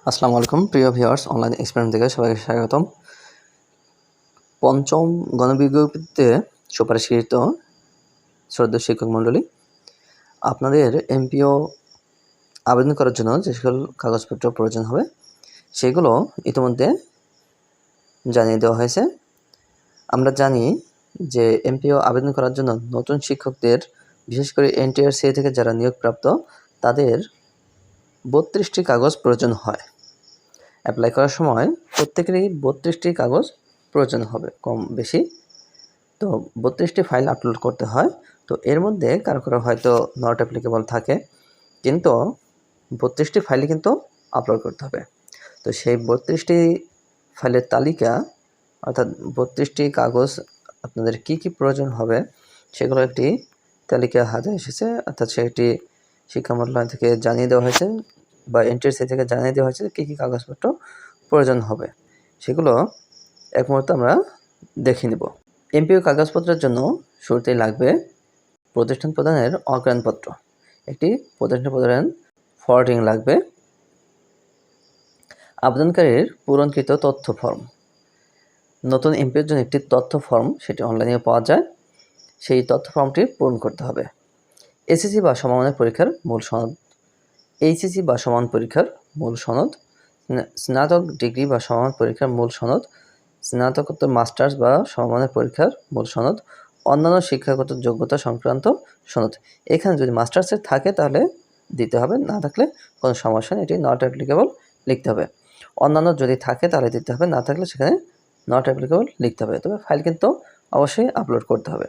আসসালামু আলাইকুম প্রিয় ভিউয়ার্স, অনলাইন এক্সপেরিমেন্ট থেকে সবাইকে স্বাগতম। পঞ্চম গণবিজ্ঞপ্তিতে সুপারিশকৃত শ্রদ্ধেয় শিক্ষক মণ্ডলী, আপনাদের এমপিও আবেদন করার জন্য যে সকল কাগজপত্র প্রয়োজন হবে সেগুলো ইতিমধ্যে জানিয়ে দেওয়া হয়েছে। আমরা জানি যে এমপিও আবেদন করার জন্য নতুন শিক্ষকদের, বিশেষ করে এনটিআরসি থেকে যারা নিয়োগপ্রাপ্ত, তাদের 32টি কাগজ প্রয়োজন হয়। অ্যাপ্লাই করার সময় প্রত্যেকেরই 32টি কাগজ প্রয়োজন হবে, কম বেশি। তো 32টি ফাইল আপলোড করতে হয়। তো এর মধ্যে কারো কারো হয়তো নট অ্যাপ্লিকেবল থাকে, কিন্তু 32টি ফাইলই কিন্তু আপলোড করতে হবে। তো সেই 32টি ফাইলের তালিকা, অর্থাৎ 32টি কাগজ আপনাদের কি কি প্রয়োজন হবে সেগুলো একটি তালিকা হাতে এসেছে, অর্থাৎ সেটি শিক্ষা মন্ত্রণালয় থেকে জানিয়ে দেওয়া হয়েছে বা এনটিআরসি থেকে জানিয়ে দেওয়া হয়েছে কী কী কাগজপত্র প্রয়োজন হবে। সেগুলো এক মুহূর্তে আমরা দেখে নেব। এমপিও কাগজপত্রের জন্য শুরুতেই লাগবে প্রতিষ্ঠান প্রদানের অজ্ঞাপনপত্র, একটি প্রতিষ্ঠান প্রদানের ফরওয়ার্ডিং লাগবে, আবেদনকারীর পূরণকৃত তথ্য ফর্ম, নতুন এমপিওর জন্য একটি তথ্য ফর্ম, সেটি অনলাইনে পাওয়া যায়, সেই তথ্য ফর্মটি পূরণ করতে হবে। এসএসসি বা সমমানের পরীক্ষার মূল সনদ, এইচএসসি বা সমান পরীক্ষার মূল সনদ, স্নাতক ডিগ্রি বা সমান পরীক্ষার মূল সনদ, স্নাতকোত্তর মাস্টার্স বা সমমানের পরীক্ষার মূল সনদ, অন্যান্য শিক্ষাগত যোগ্যতা সংক্রান্ত সনদ। এখানে যদি মাস্টার্সের থাকে তাহলে দিতে হবে, না থাকলে কোনো সমস্যা নেই, এটি নট অ্যাপ্লিকেবল লিখতে হবে। অন্যান্য যদি থাকে তাহলে দিতে হবে, না থাকলে সেখানে নট অ্যাপ্লিকেবল লিখতে হবে। তবে ফাইল কিন্তু অবশ্যই আপলোড করতে হবে।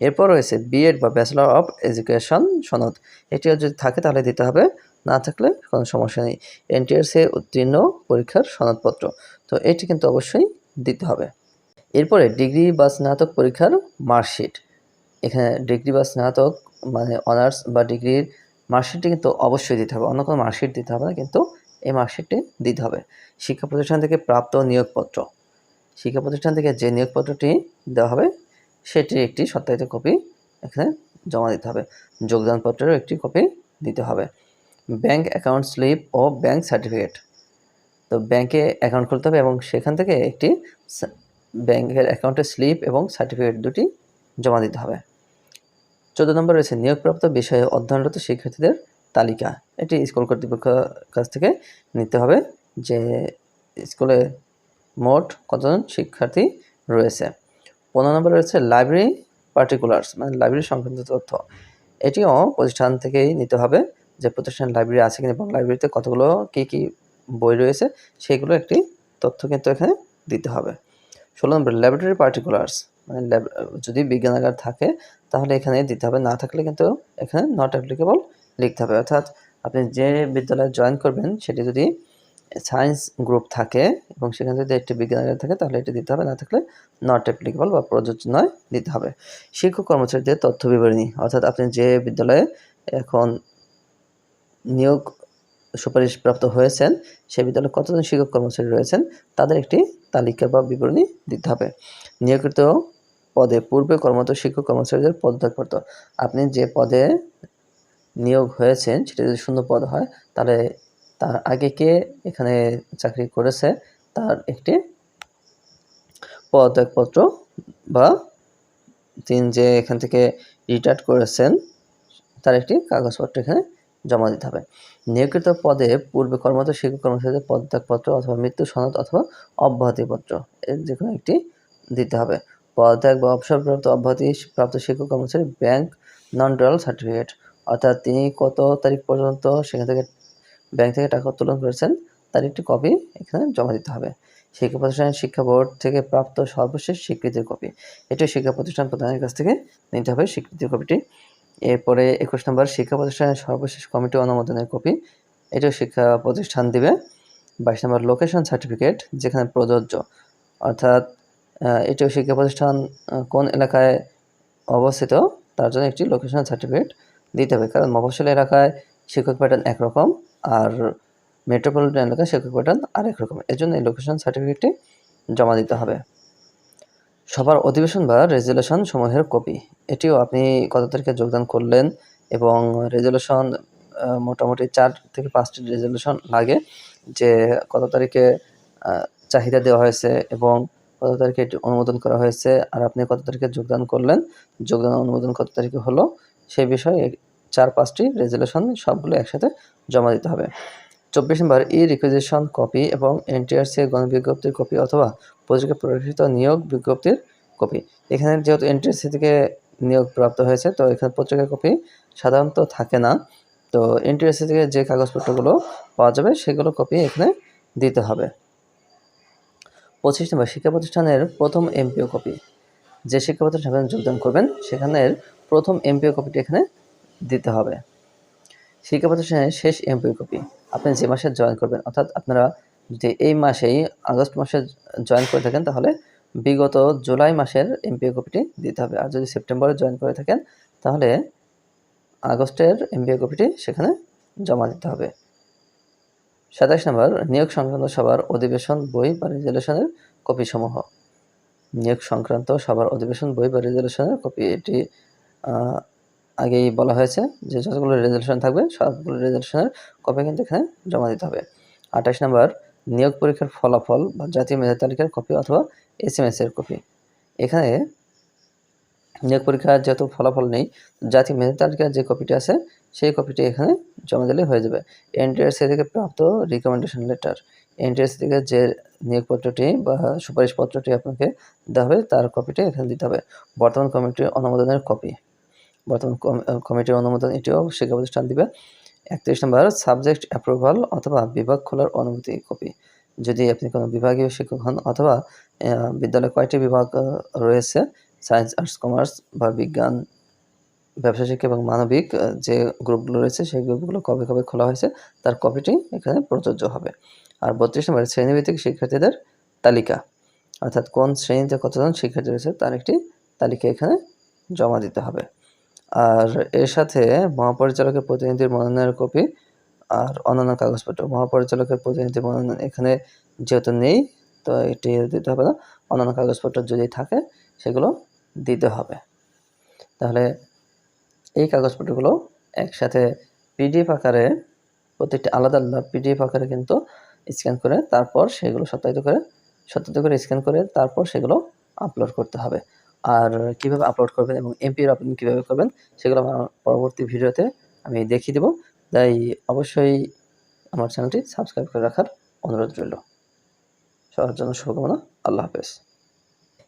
এরপর রয়েছে বিএড বা ব্যাচেলর অফ এডুকেশন সনদ, এটিও যদি থাকে তাহলে দিতে হবে, না থাকলে কোনো সমস্যা নেই। এনটিআরসি উত্তীর্ণ পরীক্ষার সনদপত্র, তো এটি কিন্তু অবশ্যই দিতে হবে। এরপরে ডিগ্রি বা স্নাতক পরীক্ষার মার্কশিট, এখানে ডিগ্রি বা স্নাতক মানে অনার্স বা ডিগ্রির মার্কশিটটি কিন্তু অবশ্যই দিতে হবে, অন্য কোনো মার্কশিট দিতে হবে না, কিন্তু এই মার্কশিটটি দিতে হবে। শিক্ষা প্রতিষ্ঠান থেকে প্রাপ্ত নিয়োগপত্র, শিক্ষা প্রতিষ্ঠান থেকে যে নিয়োগপত্রটি দেওয়া হবে সেটির একটি সত্যায়িত কপি এখানে জমা দিতে হবে। যোগদানপত্রেরও একটি কপি দিতে হবে। ব্যাংক অ্যাকাউন্ট স্লিপ ও ব্যাংক সার্টিফিকেট, তো ব্যাংকে অ্যাকাউন্ট খুলতে হবে এবং সেখান থেকে একটি ব্যাংকের অ্যাকাউন্টের স্লিপ এবং সার্টিফিকেট দুটি জমা দিতে হবে। 14 নম্বর রয়েছে নিয়োগপ্রাপ্ত বিষয়ে অধ্যয়নরত শিক্ষার্থীদের তালিকা, এটি স্কুল কর্তৃপক্ষের কাছ থেকে নিতে হবে যে স্কুলে মোট কতজন শিক্ষার্থী রয়েছে। 15 নম্বর রয়েছে লাইব্রেরি পার্টিকুলার্স, মানে লাইব্রেরি সংক্রান্ত তথ্য, এটিও প্রতিষ্ঠান থেকেই নিতে হবে যে প্রতিষ্ঠান লাইব্রেরি আছে কিনা এবং লাইব্রেরিতে কতগুলো কী কী বই রয়েছে সেগুলো একটি তথ্য কিন্তু এখানে দিতে হবে। 16 নম্বর ল্যাবরেটরি পার্টিকুলার্স, মানে যদি বিজ্ঞানাগার থাকে তাহলে এখানে দিতে হবে, না থাকলে কিন্তু এখানে নট অ্যাপ্লিকেবল লিখতে হবে। অর্থাৎ আপনি যে বিদ্যালয়ে জয়েন করবেন সেটি যদি সায়েন্স গ্রুপ থাকে এবং সেখানে যদি একটি বিজ্ঞানাগার থাকে তাহলে এটি দিতে হবে, না থাকলে নট অ্যাপ্লিকেবল বা প্রযোজ্য নয় দিতে হবে। শিক্ষক কর্মচারীদের তথ্য বিবরণী, অর্থাৎ আপনি যে বিদ্যালয়ে এখন নিয়োগ সুপারিশপ্রাপ্ত হয়েছেন সেই বিদ্যালয়ে কতজন শিক্ষক কর্মচারী রয়েছেন তাদের একটি তালিকা বা বিবরণী দিতে হবে। নিয়োগকৃত পদে পূর্বে কর্মরত শিক্ষক কর্মচারীদের পদত্যাগপত্র, আপনি যে পদে নিয়োগ হয়েছেন সেটা যদি শূন্য পদ হয় তাহলে তার আগে কে এখানে চাকরি করেছে তার একটি পদত্যাগপত্র বা তিনি যে এখান থেকে রিটায়ার্ড করেছেন তার একটি কাগজপত্র এখানে জমা দিতে হবে। নিয়োগকৃত পদে পূর্বে কর্মরত শিক্ষক কর্মচারীদের পদত্যাগপত্র অথবা মৃত্যু সনদ অথবা অব্যাহতিপত্র, এর যে কোনো একটি দিতে হবে। পদত্যাগ বা অবসরপ্রাপ্ত অব্যাহতিপ্রাপ্ত শিক্ষক কর্মচারী ব্যাংক নন ডুয়াল সার্টিফিকেট, অর্থাৎ তিনি কত তারিখ পর্যন্ত সেখান থেকে ব্যাংক থেকে টাকা উত্তোলন করেছেন তার একটি কপি এখানে জমা দিতে হবে। শিক্ষা প্রতিষ্ঠানের শিক্ষা বোর্ড থেকে প্রাপ্ত সর্বশেষ স্বীকৃতির কপি, এটি শিক্ষা প্রতিষ্ঠান প্রধানের কাছ থেকে নিতে হবে স্বীকৃতির কপিটি। এরপরে 21 নম্বর শিক্ষা প্রতিষ্ঠানের সর্বশেষ কমিটি অনুমোদনের কপি, এটিও শিক্ষা প্রতিষ্ঠান দিবে। 22 নম্বর লোকেশন সার্টিফিকেট, যেখানে প্রযোজ্য, অর্থাৎ এটিও শিক্ষা প্রতিষ্ঠান কোন এলাকায় অবস্থিত তার জন্য একটি লোকেশন সার্টিফিকেট দিতে হবে, কারণ মফস্বল এলাকায় শিক্ষক প্যাটার্ন একরকম আর মেট্রোপলিটন এলাকায় শিক্ষক প্যাটার্ন আরেক রকম, এর জন্য এই লোকেশন সার্টিফিকেটটি জমা দিতে হবে। সবার অধিবেশন বা রেজুলেশন সমূহের কপি, এটিও আপনি কত তারিখে যোগদান করলেন এবং রেজুলেশন মোটামুটি 4 থেকে 5টি রেজলিউশন লাগে, যে কত তারিখে চাহিদা দেওয়া হয়েছে এবং কত তারিখে এটি অনুমোদন করা হয়েছে, আর আপনি কত তারিখে যোগদান করলেন, যোগদান অনুমোদন কত তারিখে হলো, সেই বিষয়ে 4-5টি রেজলিউশন সবগুলো একসাথে জমা দিতে হবে। 24 নম্বর, ই রিকুইজিশন কপি এবং এনটিআরসি গণবিজ্ঞপ্তির কপি অথবা পত্রিকায় প্রকাশিত নিয়োগ বিজ্ঞপ্তির কপি। এখানে যেহেতু এনটিআরসি থেকে নিয়োগ প্রাপ্ত হয়েছে, তো এখানে পত্রিকার কপি সাধারণত থাকে না, তো এনটিআরসি থেকে যে কাগজপত্রগুলো পাওয়া যাবে সেগুলো কপি এখানে দিতে হবে। 25 নম্বর, শিক্ষা প্রতিষ্ঠানের প্রথম এমপিও কপি। যে শিক্ষা প্রতিষ্ঠানে যোগদান করবেন সেখানের প্রথম এমপিও কপিটি এখানে দিতে হবে। শিক্ষা প্রতিষ্ঠানের শেষ এমপিও কপি, আপনি যে মাসে জয়েন করবেন, অর্থাৎ আপনারা যদি এই মাসেই আগস্ট মাসে জয়েন করে থাকেন তাহলে বিগত জুলাই মাসের এমপিও কপিটি দিতে হবে, আর যদি সেপ্টেম্বরে জয়েন করে থাকেন তাহলে আগস্টের এমপিও কপিটি সেখানে জমা দিতে হবে। 27 নম্বর, নিয়োগ সংক্রান্ত সভার অধিবেশন বই বা রেজলিউশনের কপি সমূহ। নিয়োগ সংক্রান্ত সভার অধিবেশন বই বা রেজলিউশনের কপি, এটি আগেই বলা হয়েছে যে যতগুলো রেজলিউশন থাকবে সবগুলো রেজলিউশনের কপি কিন্তু এখানে জমা দিতে হবে। 28 নম্বর, নিয়োগ পরীক্ষার ফলাফল বা জাতীয় মেধা তালিকার কপি অথবা SMS এর কপি। এখানে নিয়োগ পরীক্ষার যেহেতু ফলাফল নেই, জাতীয় মেধা তালিকার যে কপিটি আছে সেই কপিটি এখানে জমা দিলে হয়ে যাবে। এনটিআরসি থেকে প্রাপ্ত রিকমেন্ডেশন লেটার, এনটিআরসি থেকে যে নিয়োগপত্রটি বা সুপারিশপত্রটি আপনাকে দেওয়া হবে তার কপিটি এখানে দিতে হবে। বর্তমান কমিটির অনুমোদনের কপি, বর্তমান কমিটির অনুমোদন এটিও শিক্ষা প্রতিষ্ঠান দিবে। 31 নম্বর, সাবজেক্ট অ্যাপ্রুভাল অথবা বিভাগ খোলার অনুমতি কপি। যদি আপনি কোনো বিভাগীয় শিক্ষক হন অথবা বিদ্যালয়ে কয়টি বিভাগ রয়েছে, সায়েন্স, আর্টস, কমার্স বা বিজ্ঞান, ব্যবসা শিক্ষা এবং মানবিক যে গ্রুপগুলো রয়েছে সেই গ্রুপগুলো কবে কবে খোলা হয়েছে তার কপিটি এখানে প্রযোজ্য হবে। আর 32 নম্বর, শ্রেণীভিত্তিক শিক্ষার্থীদের তালিকা, অর্থাৎ কোন শ্রেণীতে কতজন শিক্ষার্থী রয়েছে তার একটি তালিকা এখানে জমা দিতে হবে। আর এর সাথে মহাপরিচালকের প্রতিনিধির মনোনয়নের কপি আর অন্যান্য কাগজপত্র। মহাপরিচালকের প্রতিনিধির মনোনয়ন এখানে যেহেতু নেই তো এটি দিতে হবে না, অন্যান্য কাগজপত্র যদি থাকে সেগুলো দিতে হবে। তাহলে এই কাগজপত্রগুলো একসাথে পিডিএফ আকারে, প্রত্যেকটি আলাদা আলাদা পিডিএফ আকারে কিন্তু স্ক্যান করে তারপর সেগুলো সত্যায়িত করে স্ক্যান করে তারপর সেগুলো আপলোড করতে হবে। আর কিভাবে আপলোড করবেন এবং এমপির আপলোড কীভাবে করবেন সেগুলো আমার পরবর্তী ভিডিওতে আমি দেখিয়ে দেবো, তাই অবশ্যই আমার চ্যানেলটি সাবস্ক্রাইব করে রাখার অনুরোধ রইল। সবার জন্য শুভকামনা। আল্লাহ হাফেজ।